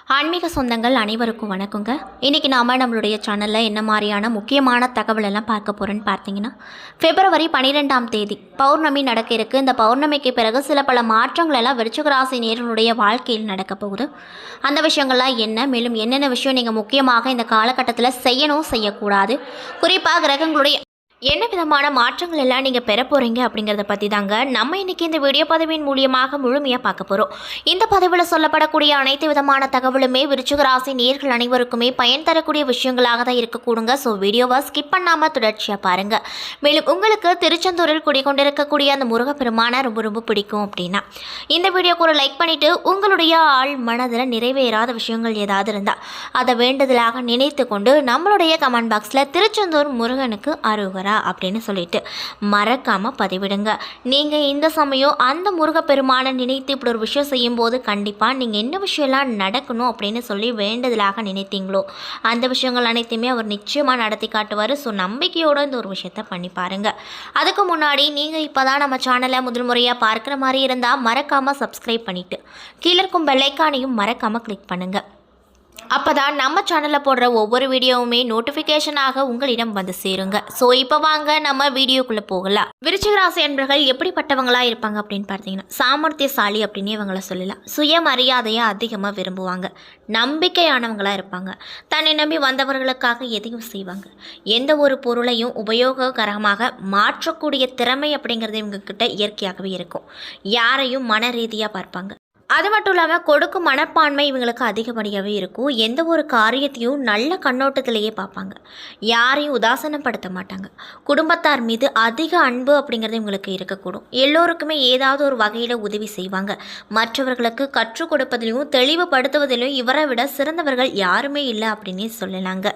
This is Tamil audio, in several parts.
ஆன்மீக சொந்தங்கள் அனைவருக்கும் வணக்கங்க. இன்றைக்கி நாம் நம்மளுடைய சேனலில் என்ன மாதிரியான முக்கியமான தகவல் எல்லாம் பார்க்க போகிறோன்னு பார்த்தீங்கன்னா, பிப்ரவரி 12ஆம் தேதி பௌர்ணமி நடக்க இருக்குது. இந்த பௌர்ணமிக்கு பிறகு சில பல மாற்றங்கள் எல்லாம் விருச்சிக ராசி நேயர்களுடைய வாழ்க்கையில் நடக்க போகுது. அந்த விஷயங்கள்லாம் என்ன, மேலும் என்னென்ன விஷயம் நீங்கள் முக்கியமாக இந்த காலகட்டத்தில் செய்யணும் செய்யக்கூடாது, குறிப்பாக கிரகங்களுடைய என்ன விதமான மாற்றங்கள் எல்லாம் நீங்கள் பெற போகிறீங்க அப்படிங்கிறத பற்றி தாங்க நம்ம இன்றைக்கி இந்த வீடியோ பதிவின் மூலியமாக முழுமையாக பார்க்க போகிறோம். இந்த பதிவில் சொல்லப்படக்கூடிய அனைத்து விதமான தகவலுமே விருச்சிக ராசி நேயர்கள் அனைவருக்குமே பயன் தரக்கூடிய விஷயங்களாக தான் இருக்கக்கூடுங்க. ஸோ வீடியோவை ஸ்கிப் பண்ணாமல் தொடர்ச்சியாக பாருங்கள். மேலும் உங்களுக்கு திருச்செந்தூரில் குடிக்கொண்டிருக்கக்கூடிய அந்த முருகப்பெருமானை ரொம்ப ரொம்ப பிடிக்கும் அப்படின்னா இந்த வீடியோக்கு ஒரு லைக் பண்ணிவிட்டு உங்களுடைய ஆள் மனதில் நிறைவேறாத விஷயங்கள் ஏதாவது இருந்தால் அதை வேண்டுதலாக நினைத்து கொண்டு நம்மளுடைய கமெண்ட் பாக்ஸில் திருச்செந்தூர் முருகனுக்கு அருகரா அப்படின்னு சொல்லிட்டு மறக்காம பதிவிடுங்க. நீங்க இந்த சமயம் அந்த முருகப்பெருமானை நினைத்து இப்படி ஒரு விஷயம் செய்யும் போது கண்டிப்பா நீங்க என்ன விஷயம்லாம் நடக்கணும் அப்படின்னு சொல்லி வேண்டுதலாக நினைத்தீங்களோ அந்த விஷயங்கள் அனைத்தையுமே அவர் நிச்சயமா நடத்தி காட்டுவார். ஸோ நம்பிக்கையோட இந்த ஒரு விஷயத்த பண்ணி பாருங்க. அதுக்கு முன்னாடி நீங்க இப்பதான் நம்ம சேனலை முதல் முறையா பார்க்குற மாதிரி இருந்தா மறக்காம சப்ஸ்கிரைப் பண்ணிட்டு கீழே இருக்கும் பெல் ஐக்கானையும் மறக்காம கிளிக் பண்ணுங்க. அப்போ தான் நம்ம சேனலில் போடுற ஒவ்வொரு வீடியோவுமே நோட்டிஃபிகேஷனாக உங்களிடம் வந்து சேருங்க. ஸோ இப்போ வாங்க நம்ம வீடியோக்குள்ளே போகலாம். விருச்சிக ராசி அன்பர்கள் எப்படிப்பட்டவங்களாக இருப்பாங்க அப்படின்னு பார்த்தீங்கன்னா, சாமர்த்தியசாலி அப்படின்னு இவங்கள சொல்லலாம். சுயமரியாதையை அதிகமாக விரும்புவாங்க. நம்பிக்கையானவங்களாக இருப்பாங்க. தன்னை நம்பி வந்தவர்களுக்காக எதையும் செய்வாங்க. எந்த ஒரு பொருளையும் உபயோககரமாக மாற்றக்கூடிய திறமை அப்படிங்கிறது இவங்கக்கிட்ட இயற்கையாகவே இருக்கும். யாரையும் மன ரீதியாக பார்ப்பாங்க. அது மட்டும் இல்லாமல் கொடுக்கும் மனப்பான்மை இவங்களுக்கு அதிகப்படியாகவே இருக்கும். எந்த ஒரு காரியத்தையும் நல்ல கண்ணோட்டத்திலேயே பார்ப்பாங்க. யாரையும் உதாசனப்படுத்த மாட்டாங்க. குடும்பத்தார் மீது அதிக அன்பு அப்படிங்கிறது இவங்களுக்கு இருக்கக்கூடும். எல்லோருக்குமே ஏதாவது ஒரு வகையில் உதவி செய்வாங்க. மற்றவர்களுக்கு கற்றுக் கொடுப்பதிலையும் தெளிவுபடுத்துவதிலும் இவரை விட சிறந்தவர்கள் யாருமே இல்லை அப்படின்னே சொல்லலாங்க.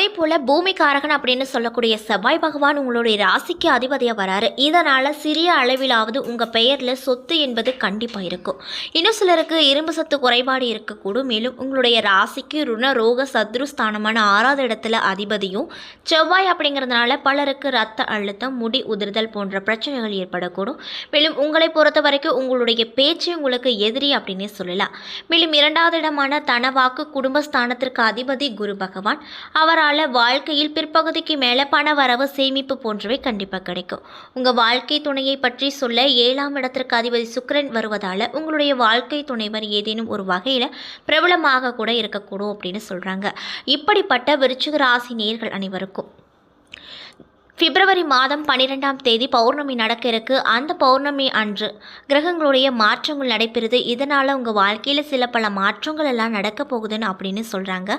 அதே போல் பூமிக்காரகன் அப்படின்னு சொல்லக்கூடிய செவ்வாய் பகவான் உங்களுடைய ராசிக்கு அதிபதியாக வராரு. இதனால் சிறிய அளவிலாவது உங்கள் பெயரில் சொத்து என்பது கண்டிப்பாக இருக்கும். இன்னும் சிலருக்கு இரும்பு சத்து குறைபாடு இருக்கக்கூடும். மேலும் உங்களுடைய ராசிக்கு ருண ரோக சத்ருஸ்தானமான 6வது இடத்துல அதிபதியும் செவ்வாய் அப்படிங்கிறதுனால பலருக்கு ரத்த அழுத்தம், முடி உதிர்தல் போன்ற பிரச்சனைகள் ஏற்படக்கூடும். மேலும் உங்களை பொறுத்த வரைக்கும் உங்களுடைய பேச்சு உங்களுக்கு எதிரி அப்படின்னே சொல்லலாம். மேலும் 2வது இடமான தனவாக்கு குடும்பஸ்தானத்திற்கு அதிபதி குரு பகவான். அவரால் வாழ்க்கையில் பிற்பகுதிக்கு மேலே பண வரவு, சேமிப்பு போன்றவை கண்டிப்பாக கிடைக்கும். உங்கள் வாழ்க்கை துணையை பற்றி சொல்ல 7ஆம் இடத்திற்கு அதிபதி சுக்கிரன் வருவதால் உங்களுடைய வாழ்க்கை துணைவர் ஏதேனும் ஒரு வகையில் பிரபலமாக கூட இருக்கக்கூடும் அப்படின்னு சொல்கிறாங்க. இப்படிப்பட்ட விருச்சிக ராசி நேயர்கள் அனைவருக்கும் பிப்ரவரி மாதம் 12ஆம் தேதி பௌர்ணமி நடக்க இருக்கு. அந்த பௌர்ணமி அன்று கிரகங்களுடைய மாற்றங்கள் நடைபெறுது. இதனால் உங்கள் வாழ்க்கையில் சில பல மாற்றங்கள் எல்லாம் நடக்க போகுதுன்னு அப்படின்னு சொல்கிறாங்க.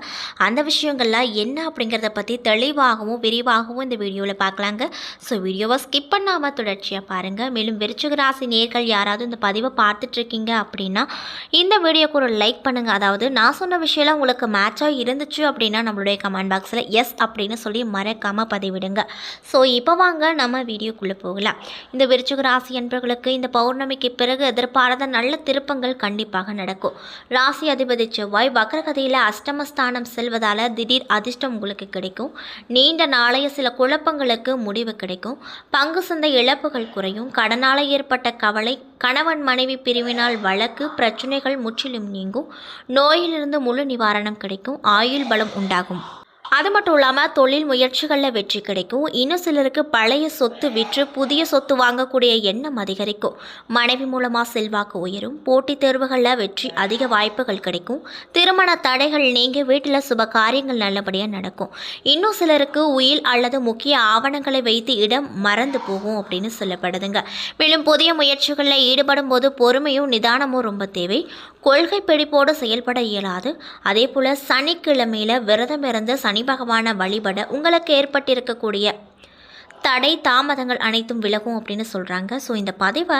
அந்த விஷயங்கள்லாம் என்ன அப்படிங்கிறத பற்றி தெளிவாகவும் விரிவாகவும் இந்த வீடியோவில் பார்க்கலாங்க. ஸோ வீடியோவை ஸ்கிப் பண்ணாமல் தொடர்ச்சியாக பாருங்கள். மேலும் விருச்சிக ராசி நேயர்கள் யாராவது இந்த பதிவை பார்த்துட்ருக்கீங்க அப்படின்னா இந்த வீடியோக்கு ஒரு லைக் பண்ணுங்கள். அதாவது நான் சொன்ன விஷயம்லாம் உங்களுக்கு மேட்சாக இருந்துச்சு அப்படின்னா நம்மளுடைய கமெண்ட் பாக்ஸில் எஸ் அப்படின்னு சொல்லி மறக்காமல் பதிவிடுங்க. ஸோ இப்போ வாங்க நம்ம வீடியோக்குள்ளே போகலாம். இந்த விருச்சிக ராசி என்பவர்களுக்கு இந்த பௌர்ணமிக்கு பிறகு எதிர்பாராத நல்ல திருப்பங்கள் கண்டிப்பாக நடக்கும். ராசி அதிபதி செவ்வாய் வக்ரகதியில் அஷ்டமஸ்தானம் செல்வதால் திடீர் அதிர்ஷ்டம் உங்களுக்கு கிடைக்கும். நீண்ட நாளைய சில குழப்பங்களுக்கு முடிவு கிடைக்கும். பங்கு சந்தை இழப்புகள் குறையும். கடனால் ஏற்பட்ட கவலை, கணவன் மனைவி பிரிவினால் வழக்கு பிரச்சனைகள் முற்றிலும் நீங்கும். நோயிலிருந்து முழு நிவாரணம் கிடைக்கும். ஆயுள் பலம் உண்டாகும். அது மட்டும் இல்லாமல் தொழில் முயற்சிகளில் வெற்றி கிடைக்கும். இன்னும் சிலருக்கு பழைய சொத்து விற்று புதிய சொத்து வாங்கக்கூடிய எண்ணம் அதிகரிக்கும். மனைவி மூலமாக செல்வாக்கு உயரும். போட்டித் தேர்வுகளில் வெற்றி அதிக வாய்ப்புகள் கிடைக்கும். திருமண தடைகள் நீங்க வீட்டில் சுப காரியங்கள் நல்லபடியாக நடக்கும். இன்னும் சிலருக்கு உயில் அல்லது முக்கிய ஆவணங்களை வைத்து இடம் மறந்து போகும் அப்படின்னு சொல்லப்படுதுங்க. மேலும் புதிய முயற்சிகளில் ஈடுபடும் போது பொறுமையும் நிதானமும் ரொம்ப தேவை. கொள்கை பிடிப்போடு செயல்பட இயலாது. அதே போல் சனிக்கிழமையில் விரதம் இருந்து சனி பகவானை வழிபட உங்களுக்கு ஏற்பட்டிருக்கக்கூடிய தடை தாமதங்கள் அனைத்தும் விலகும் அப்படின்னு சொல்கிறாங்க. ஸோ இந்த பதிவை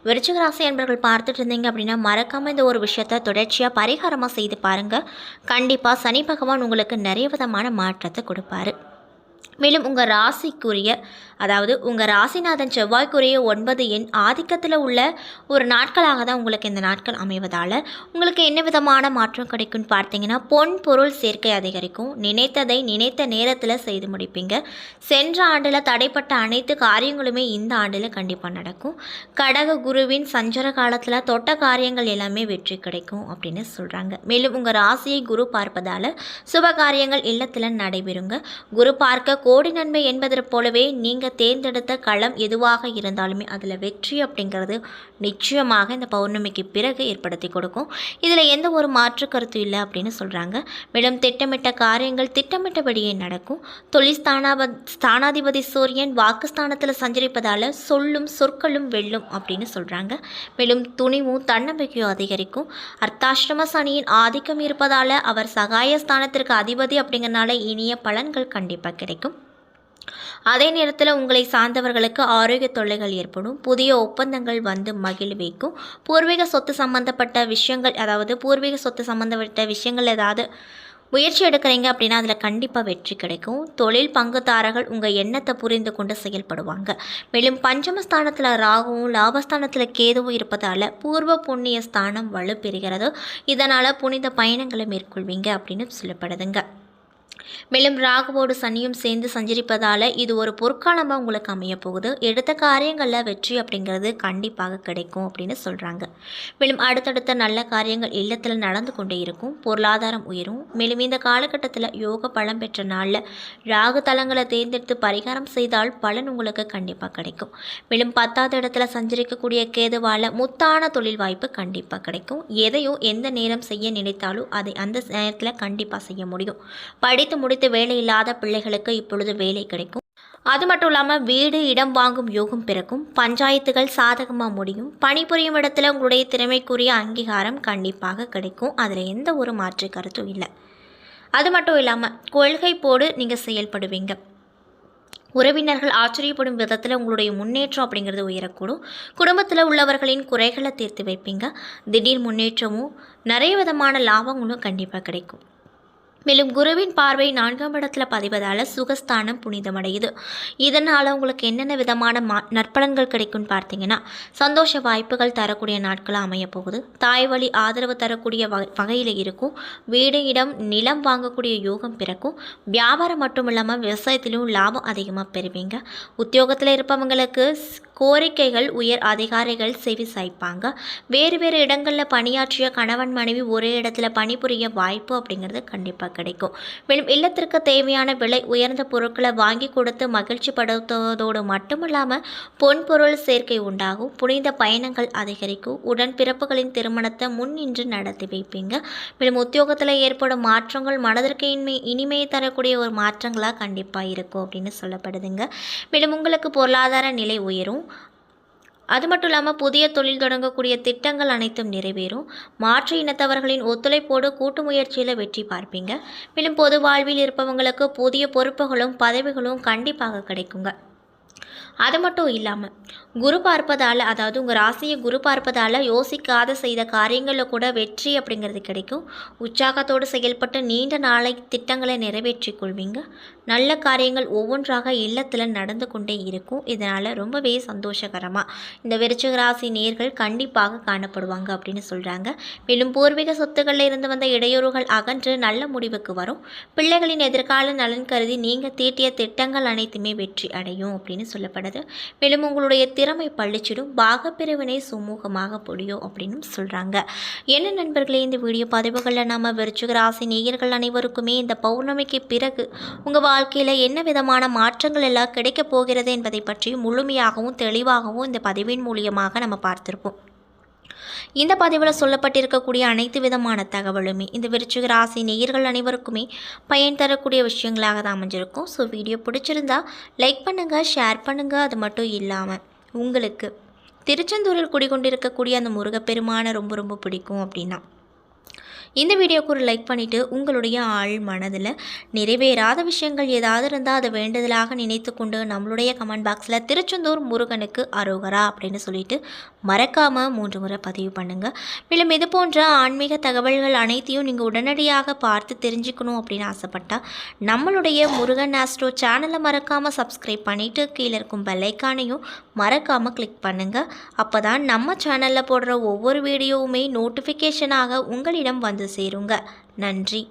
விருச்சிக ராசி என்பவர்கள் பார்த்துட்டு இருந்தீங்க அப்படின்னா மறக்காமல் இந்த ஒரு விஷயத்தை தொடர்ச்சியாக பரிகாரமாக செய்து பாருங்கள். கண்டிப்பாக சனி பகவான் உங்களுக்கு நிறைய விதமான மாற்றத்தை கொடுப்பாரு. மேலும் உங்கள் ராசிக்குரிய அதாவது உங்கள் ராசிநாதன் செவ்வாய்க்குரிய 9 எண் ஆதிக்கத்தில் உள்ள ஒரு நாட்களாக தான் உங்களுக்கு இந்த நாட்கள் அமைவதால் உங்களுக்கு என்ன விதமான மாற்றம் கிடைக்கும்னு பார்த்தீங்கன்னா பொன் பொருள் சேர்க்கை அதிகரிக்கும். நினைத்ததை நினைத்த நேரத்தில் செய்து முடிப்பீங்க. சென்ற ஆண்டில் தடைப்பட்ட அனைத்து காரியங்களுமே இந்த ஆண்டில் கண்டிப்பாக நடக்கும். கடக குருவின் சஞ்சர காலத்தில் தொட்ட காரியங்கள் எல்லாமே வெற்றி கிடைக்கும் அப்படின்னு சொல்கிறாங்க. மேலும் உங்கள் ராசியை குரு பார்ப்பதால் சுப காரியங்கள் இல்லத்தில் நடைபெறுங்க. குரு பார்க்க கோடி நன்மை என்பதை போலவே நீங்கள் தேர்ந்தெடுத்த களம் எதுவாக இருந்தாலுமே அதில் வெற்றி அப்படிங்கிறது நிச்சயமாக இந்த பௌர்ணமிக்கு பிறகு ஏற்படுத்தி கொடுக்கும். இதில் எந்த ஒரு மாற்று கருத்து இல்லை அப்படின்னு சொல்கிறாங்க. மேலும் திட்டமிட்ட காரியங்கள் திட்டமிட்டபடியே நடக்கும். தொழில் ஸ்தானாதிபதி சூரியன் வாக்குஸ்தானத்தில் சஞ்சரிப்பதால் சொல்லும் சொற்களும் வெல்லும் அப்படின்னு சொல்கிறாங்க. மேலும் துணிவும் தன்னம்பிக்கையும் அதிகரிக்கும். அர்த்தாஷ்டம சனியின் ஆதிக்கம் இருப்பதால் அவர் சகாயஸ்தானத்திற்கு அதிபதி அப்படிங்கிறனால இனிய பலன்கள் கண்டிப்பாக கிடைக்கும். அதே நேரத்தில் உங்களை சார்ந்தவர்களுக்கு ஆரோக்கிய தொல்லைகள் ஏற்படும். புதிய ஒப்பந்தங்கள் வந்து மகிழ்விக்கும். பூர்வீக சொத்து சம்பந்தப்பட்ட விஷயங்கள் ஏதாவது முயற்சி எடுக்கிறீங்க அப்படின்னா அதில் கண்டிப்பாக வெற்றி கிடைக்கும். தொழில் பங்குதாரர்கள் உங்கள் எண்ணத்தை புரிந்து கொண்டு செயல்படுவாங்க. மேலும் பஞ்சமஸ்தானத்தில் ராகுவும் லாபஸ்தானத்தில் கேதுவும் இருப்பதால் பூர்வ புண்ணிய ஸ்தானம் வலுப்பெறுகிறது. இதனால் புனித பயணங்களை மேற்கொள்வீங்க அப்படின்னு சொல்லப்படுதுங்க. மேலும் ராகுவோடு சனியும் சேர்ந்து சஞ்சரிப்பதால் இது ஒரு பொற்காலமாக உங்களுக்கு அமைய போகுது. எடுத்த காரியங்களில் வெற்றி அப்படிங்கிறது கண்டிப்பாக கிடைக்கும் அப்படின்னு சொல்கிறாங்க. மேலும் அடுத்தடுத்த நல்ல காரியங்கள் இல்லத்தில் நடந்து கொண்டே இருக்கும். பொருளாதாரம் உயரும். மேலும் இந்த காலகட்டத்தில் யோக பலம் பெற்ற நாளில் ராகு தலங்களை தேர்ந்தெடுத்து பரிகாரம் செய்தால் பலன் உங்களுக்கு கண்டிப்பாக கிடைக்கும். மேலும் 10வது இடத்துல சஞ்சரிக்கக்கூடிய கேதுவால் முத்தான தொழில் வாய்ப்பு கண்டிப்பாக கிடைக்கும். எதையும் எந்த நேரம் செய்ய நினைத்தாலும் அதை அந்த நேரத்தில் கண்டிப்பாக செய்ய முடியும். படித்து முடித்து வேலை இல்லாத பிள்ளைகளுக்கு இப்பொழுது வேலை கிடைக்கும். அது மட்டும் இல்லாமல் வீடு இடம் வாங்கும் யோகம் பிறக்கும். பஞ்சாயத்துகள் சாதகமாக முடியும். பணிபுரியும் இடத்துல உங்களுடைய திறமைக்குரிய அங்கீகாரம் கண்டிப்பாக கிடைக்கும். அதில் எந்த ஒரு மாற்று கருத்தும் இல்லை. அது மட்டும் இல்லாமல் கொள்கை போடு நீங்கள் செயல்படுவீங்க. உறவினர்கள் ஆச்சரியப்படும் விதத்தில் உங்களுடைய முன்னேற்றம் அப்படிங்கிறது உயரக்கூடும். குடும்பத்தில் உள்ளவர்களின் குறைகளை தீர்த்து வைப்பீங்க. திடீர் முன்னேற்றமும் நிறைய விதமான லாபங்களும் கண்டிப்பாக கிடைக்கும். மேலும் குருவின் பார்வை 4ஆம் இடத்துல பதிவதால் சுகஸ்தானம் புனிதமடையுது. இதனால் உங்களுக்கு என்னென்ன விதமான நற்பலன்கள் கிடைக்கும்னு பார்த்தீங்கன்னா சந்தோஷ வாய்ப்புகள் தரக்கூடிய நாட்களாக அமைய போகுது. தாய் வழி ஆதரவு தரக்கூடிய வகையில் இருக்கும். வீடு இடம் நிலம் வாங்கக்கூடிய யோகம் பிறக்கும். வியாபாரம் மட்டும் இல்லாமல் விவசாயத்திலும் லாபம் அதிகமாக பெறுவீங்க. உத்தியோகத்தில் இருப்பவங்களுக்கு கோரிக்கைகள் உயர் அதிகாரிகள் செவி சாய்ப்பாங்க. வேறு வேறு இடங்களில் பணியாற்றிய கணவன் மனைவி ஒரே இடத்துல பணிபுரிய வாய்ப்பு அப்படிங்கிறது கண்டிப்பாக கிடைக்கும். மேலும் இல்லத்திற்கு தேவையான விலை உயர்ந்த பொருட்களை வாங்கி கொடுத்து மகிழ்ச்சி படுத்துவதோடு மட்டுமில்லாமல் பொன் பொருள் சேர்க்கை உண்டாகும். புனித பயணங்கள் அதிகரிக்கும். உடன்பிறப்புகளின் திருமணத்தை முன்னின்று நடத்தி வைப்பீங்க. மேலும் உத்தியோகத்தில் ஏற்படும் மாற்றங்கள் மனதிற்கு இனிமையை தரக்கூடிய ஒரு மாற்றங்களாக கண்டிப்பாக இருக்கும் அப்படின்னு சொல்லப்படுதுங்க. மேலும் உங்களுக்கு பொருளாதார நிலை உயரும். அது மட்டும் இல்லாமல் புதிய தொழில் தொடங்கக்கூடிய திட்டங்கள் அனைத்தும் நிறைவேறும். மாற்று இனத்தவர்களின் ஒத்துழைப்போடு கூட்டு முயற்சியில் வெற்றி பார்ப்பீங்க. மேலும் பொது வாழ்வில் இருப்பவங்களுக்கு புதிய பொறுப்புகளும் பதவிகளும் கண்டிப்பாக கிடைக்குங்க. அது மட்டும் இல்லாமல் குரு பார்ப்பதால் அதாவது உங்கள் ராசியை குரு பார்ப்பதால் யோசிக்காத செய்த காரியங்களில் கூட வெற்றி அப்படிங்கிறது கிடைக்கும். உற்சாகத்தோடு செயல்பட்டு நீண்ட நாளை திட்டங்களை நிறைவேற்றி கொள்வீங்க. நல்ல காரியங்கள் ஒவ்வொன்றாக இல்லத்தில் நடந்து கொண்டே இருக்கும். இதனால் ரொம்பவே சந்தோஷகரமாக இந்த விருச்சிக ராசி நேர்கள் கண்டிப்பாக காணப்படுவாங்க அப்படின்னு சொல்கிறாங்க. மேலும் பூர்வீக சொத்துக்களில் இருந்து வந்த இடையூறுகள் அகன்று நல்ல முடிவுக்கு வரும். பிள்ளைகளின் எதிர்கால நலன் கருதி நீங்கள் தீட்டிய திட்டங்கள் அனைத்துமே வெற்றி அடையும் அப்படின்னு சொல்லப்படுது. மேலும் உங்களுடைய திறமை பழிச்சிடும். பாகப்பிரிவினை சுமூகமாக முடியும் அப்படின்னு சொல்கிறாங்க. என்ன நண்பர்களே, இந்த வீடியோ பதிவுகளில் நம்ம விருச்சிக ராசி நேயர்கள் அனைவருக்குமே இந்த பௌர்ணமிக்கு பிறகு உங்கள் வாழ்க்கையில் என்ன விதமான மாற்றங்கள் எல்லாம் கிடைக்கப் போகிறது என்பதை பற்றி முழுமையாகவும் தெளிவாகவும் இந்த பதிவின் மூலியமாக நம்ம பார்த்துருப்போம். இந்த பதிவில் சொல்லப்பட்டிருக்கக்கூடிய அனைத்து விதமான தகவலுமே இந்த விருச்சிக ராசி நேயர்கள் அனைவருக்குமே பயன் தரக்கூடிய விஷயங்களாக தான் அமைஞ்சிருக்கும். ஸோ வீடியோ பிடிச்சிருந்தா லைக் பண்ணுங்கள், ஷேர் பண்ணுங்கள். அது மட்டும் இல்லாமல் உங்களுக்கு திருச்செந்தூரில் குடிகொண்டிருக்கக்கூடிய அந்த முருகப்பெருமானை ரொம்ப ரொம்ப பிடிக்கும் அப்படின்னா இந்த வீடியோக்கு ஒரு லைக் பண்ணிவிட்டு உங்களுடைய ஆள் மனதில் நிறைவேறாத விஷயங்கள் ஏதாவது இருந்தால் அதை வேண்டுதலாக நினைத்து கொண்டு நம்மளுடைய கமெண்ட் பாக்ஸில் திருச்செந்தூர் முருகனுக்கு அரோகரா அப்படின்னு சொல்லிட்டு மறக்காமல் 3 முறை பதிவு பண்ணுங்கள். மேலும் இது போன்ற ஆன்மீக தகவல்கள் அனைத்தையும் நீங்கள் உடனடியாக பார்த்து தெரிஞ்சுக்கணும் அப்படின்னு ஆசைப்பட்டால் நம்மளுடைய முருகன் ஆஸ்ட்ரோ சேனலை மறக்காமல் சப்ஸ்கிரைப் பண்ணிவிட்டு கீழே இருக்கும் பெல் ஐக்கானையும் மறக்காமல் கிளிக் பண்ணுங்கள். அப்போ தான் நம்ம சேனலில் போடுற ஒவ்வொரு வீடியோவுமே நோட்டிஃபிகேஷனாக உங்களிடம் வந்து சேருங்க. நன்றி.